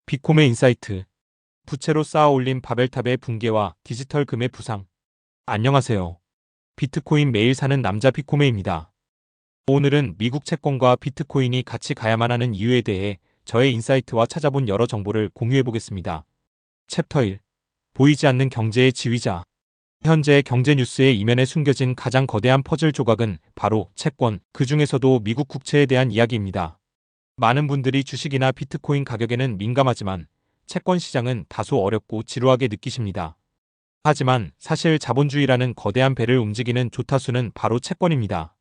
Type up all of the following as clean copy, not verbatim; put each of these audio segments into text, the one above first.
비콤의 인사이트. 부채로 쌓아 올린 바벨탑의 붕괴와 디지털 금의 부상. 안녕하세요. 비트코인 매일 사는 남자 비코메입니다. 오늘은 미국 채권과 비트코인이 같이 가야만 하는 이유에 대해 저의 인사이트와 찾아본 여러 정보를 공유해 보겠습니다. 챕터 1. 보이지 않는 경제의 지휘자. 현재 경제 뉴스의 이면에 숨겨진 가장 거대한 퍼즐 조각은 바로 채권, 그 중에서도 미국 국채에 대한 이야기입니다. 많은 분들이 주식이나 비트코인 가격에는 민감하지만 채권 시장은 다소 어렵고 지루하게 느끼십니다. 하지만 사실 자본주의라는 거대한 배를 움직이는 조타수는 바로 채권입니다.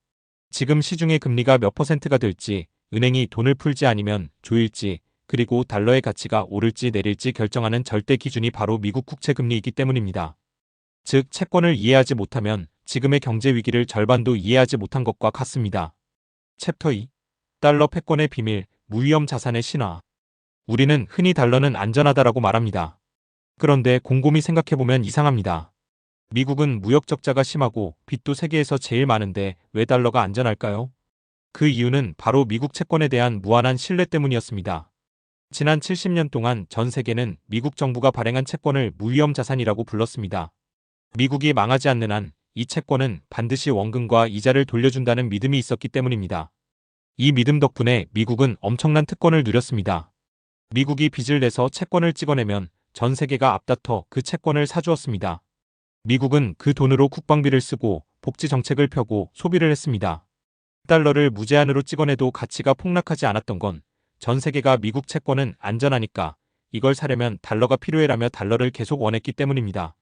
지금 시중의 금리가 몇 퍼센트가 될지, 은행이 돈을 풀지 아니면 조일지, 그리고 달러의 가치가 오를지 내릴지 결정하는 절대 기준이 바로 미국 국채 금리이기 때문입니다. 즉, 채권을 이해하지 못하면 지금의 경제 위기를 절반도 이해하지 못한 것과 같습니다. 챕터 2. 달러 패권의 비밀, 무위험 자산의 신화. 우리는 흔히 달러는 안전하다라고 말합니다. 그런데 곰곰이 생각해보면 이상합니다. 미국은 무역 적자가 심하고 빚도 세계에서 제일 많은데 왜 달러가 안전할까요? 그 이유는 바로 미국 채권에 대한 무한한 신뢰 때문이었습니다. 지난 70년 동안 전 세계는 미국 정부가 발행한 채권을 무위험 자산이라고 불렀습니다. 미국이 망하지 않는 한 이 채권은 반드시 원금과 이자를 돌려준다는 믿음이 있었기 때문입니다. 이 믿음 덕분에 미국은 엄청난 특권을 누렸습니다. 미국이 빚을 내서 채권을 찍어내면 전 세계가 앞다퉈 그 채권을 사주었습니다. 미국은 그 돈으로 국방비를 쓰고 복지 정책을 펴고 소비를 했습니다. 달러를 무제한으로 찍어내도 가치가 폭락하지 않았던 건 전 세계가 미국 채권은 안전하니까 이걸 사려면 달러가 필요해라며 달러를 계속 원했기 때문입니다.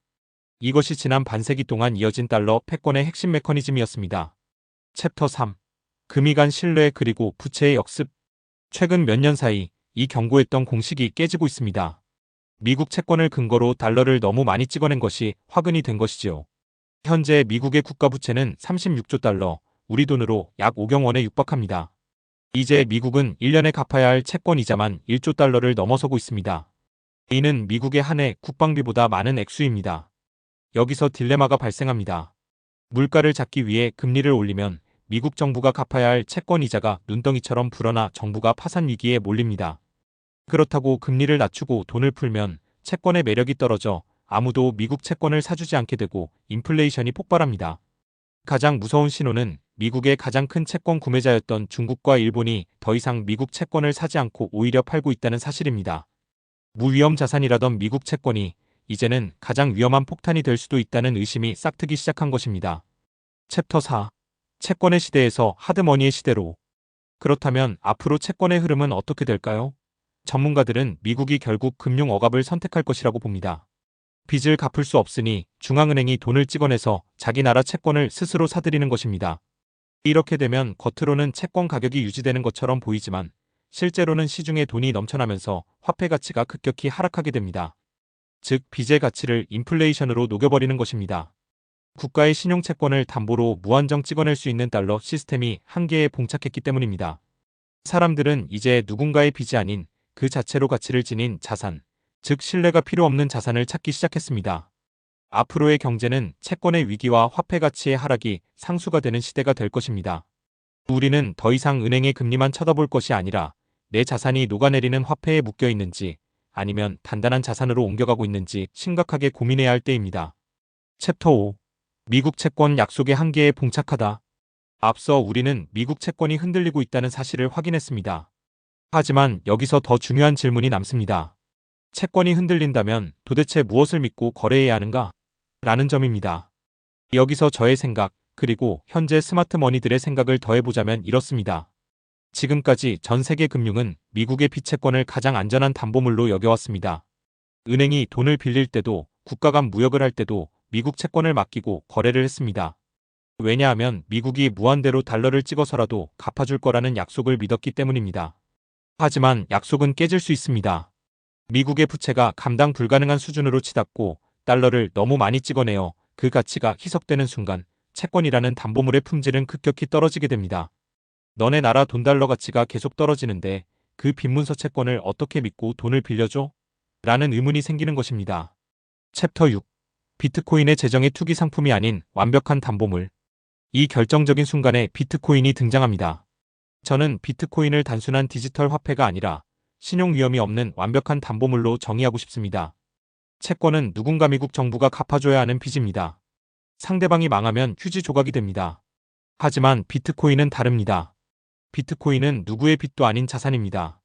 이것이 지난 반세기 동안 이어진 달러 패권의 핵심 메커니즘이었습니다. 챕터 3. 금이 간 신뢰 그리고 부채의 역습. 최근 몇 년 사이 이 경고했던 공식이 깨지고 있습니다. 미국 채권을 근거로 달러를 너무 많이 찍어낸 것이 화근이 된 것이지요. 현재 미국의 국가부채는 36조 달러, 우리 돈으로 약 5경 원에 육박합니다. 이제 미국은 1년에 갚아야 할 채권 이자만 1조 달러를 넘어서고 있습니다. 이는 미국의 한 해 국방비보다 많은 액수입니다. 여기서 딜레마가 발생합니다. 물가를 잡기 위해 금리를 올리면 미국 정부가 갚아야 할 채권 이자가 눈덩이처럼 불어나 정부가 파산 위기에 몰립니다. 그렇다고 금리를 낮추고 돈을 풀면 채권의 매력이 떨어져 아무도 미국 채권을 사주지 않게 되고 인플레이션이 폭발합니다. 가장 무서운 신호는 미국의 가장 큰 채권 구매자였던 중국과 일본이 더 이상 미국 채권을 사지 않고 오히려 팔고 있다는 사실입니다. 무위험 자산이라던 미국 채권이 이제는 가장 위험한 폭탄이 될 수도 있다는 의심이 싹트기 시작한 것입니다. 챕터 4. 채권의 시대에서 하드머니의 시대로. 그렇다면 앞으로 채권의 흐름은 어떻게 될까요? 전문가들은 미국이 결국 금융 억압을 선택할 것이라고 봅니다. 빚을 갚을 수 없으니 중앙은행이 돈을 찍어내서 자기 나라 채권을 스스로 사들이는 것입니다. 이렇게 되면 겉으로는 채권 가격이 유지되는 것처럼 보이지만 실제로는 시중에 돈이 넘쳐나면서 화폐 가치가 급격히 하락하게 됩니다. 즉, 빚의 가치를 인플레이션으로 녹여버리는 것입니다. 국가의 신용채권을 담보로 무한정 찍어낼 수 있는 달러 시스템이 한계에 봉착했기 때문입니다. 사람들은 이제 누군가의 빚이 아닌 그 자체로 가치를 지닌 자산, 즉 신뢰가 필요 없는 자산을 찾기 시작했습니다. 앞으로의 경제는 채권의 위기와 화폐 가치의 하락이 상수가 되는 시대가 될 것입니다. 우리는 더 이상 은행의 금리만 쳐다볼 것이 아니라 내 자산이 녹아내리는 화폐에 묶여 있는지 아니면 단단한 자산으로 옮겨가고 있는지 심각하게 고민해야 할 때입니다. 챕터 5. 미국 채권 약속의 한계에 봉착하다. 앞서 우리는 미국 채권이 흔들리고 있다는 사실을 확인했습니다. 하지만 여기서 더 중요한 질문이 남습니다. 채권이 흔들린다면 도대체 무엇을 믿고 거래해야 하는가? 라는 점입니다. 여기서 저의 생각, 그리고 현재 스마트머니들의 생각을 더해보자면 이렇습니다. 지금까지 전 세계 금융은 미국의 빚채권을 가장 안전한 담보물로 여겨왔습니다. 은행이 돈을 빌릴 때도 국가 간 무역을 할 때도 미국 채권을 맡기고 거래를 했습니다. 왜냐하면 미국이 무한대로 달러를 찍어서라도 갚아줄 거라는 약속을 믿었기 때문입니다. 하지만 약속은 깨질 수 있습니다. 미국의 부채가 감당 불가능한 수준으로 치닫고 달러를 너무 많이 찍어내어 그 가치가 희석되는 순간 채권이라는 담보물의 품질은 급격히 떨어지게 됩니다. 너네 나라 돈 달러 가치가 계속 떨어지는데 그 빈문서 채권을 어떻게 믿고 돈을 빌려줘? 라는 의문이 생기는 것입니다. 챕터 6. 비트코인의 재정의 투기 상품이 아닌 완벽한 담보물. 이 결정적인 순간에 비트코인이 등장합니다. 저는 비트코인을 단순한 디지털 화폐가 아니라 신용 위험이 없는 완벽한 담보물로 정의하고 싶습니다. 채권은 누군가 미국 정부가 갚아줘야 하는 빚입니다. 상대방이 망하면 휴지 조각이 됩니다. 하지만 비트코인은 다릅니다. 비트코인은 누구의 빚도 아닌 자산입니다.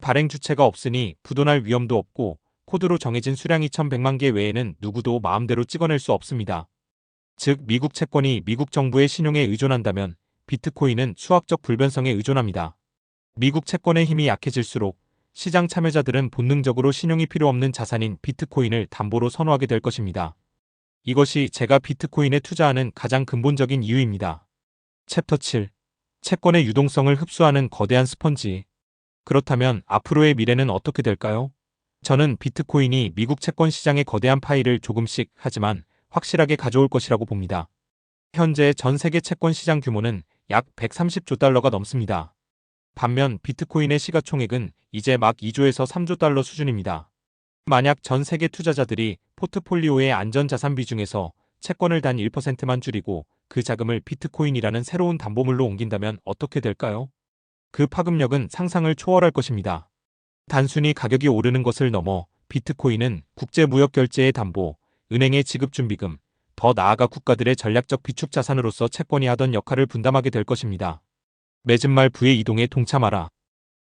발행 주체가 없으니 부도날 위험도 없고 코드로 정해진 수량 2100만 개 외에는 누구도 마음대로 찍어낼 수 없습니다. 즉 미국 채권이 미국 정부의 신용에 의존한다면 비트코인은 수학적 불변성에 의존합니다. 미국 채권의 힘이 약해질수록 시장 참여자들은 본능적으로 신용이 필요 없는 자산인 비트코인을 담보로 선호하게 될 것입니다. 이것이 제가 비트코인에 투자하는 가장 근본적인 이유입니다. 챕터 7. 채권의 유동성을 흡수하는 거대한 스펀지. 그렇다면 앞으로의 미래는 어떻게 될까요? 저는 비트코인이 미국 채권 시장의 거대한 파이를 조금씩 하지만 확실하게 가져올 것이라고 봅니다. 현재 전 세계 채권 시장 규모는 약 130조 달러가 넘습니다. 반면 비트코인의 시가총액은 이제 막 2조에서 3조 달러 수준입니다. 만약 전 세계 투자자들이 포트폴리오의 안전자산 비중에서 채권을 단 1%만 줄이고 그 자금을 비트코인이라는 새로운 담보물로 옮긴다면 어떻게 될까요? 그 파급력은 상상을 초월할 것입니다. 단순히 가격이 오르는 것을 넘어 비트코인은 국제무역결제의 담보, 은행의 지급준비금, 더 나아가 국가들의 전략적 비축자산으로서 채권이 하던 역할을 분담하게 될 것입니다. 맺은 말 부의 이동에 동참하라.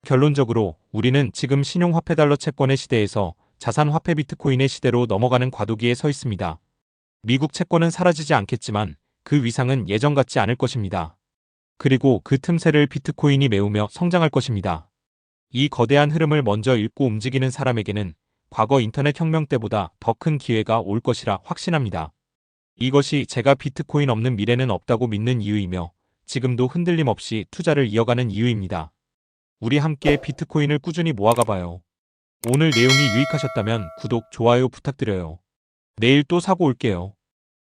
결론적으로 우리는 지금 신용화폐 달러 채권의 시대에서 자산화폐 비트코인의 시대로 넘어가는 과도기에 서 있습니다. 미국 채권은 사라지지 않겠지만 그 위상은 예전 같지 않을 것입니다. 그리고 그 틈새를 비트코인이 메우며 성장할 것입니다. 이 거대한 흐름을 먼저 읽고 움직이는 사람에게는 과거 인터넷 혁명 때보다 더 큰 기회가 올 것이라 확신합니다. 이것이 제가 비트코인 없는 미래는 없다고 믿는 이유이며 지금도 흔들림 없이 투자를 이어가는 이유입니다. 우리 함께 비트코인을 꾸준히 모아가봐요. 오늘 내용이 유익하셨다면 구독, 좋아요 부탁드려요. 내일 또 사고 올게요.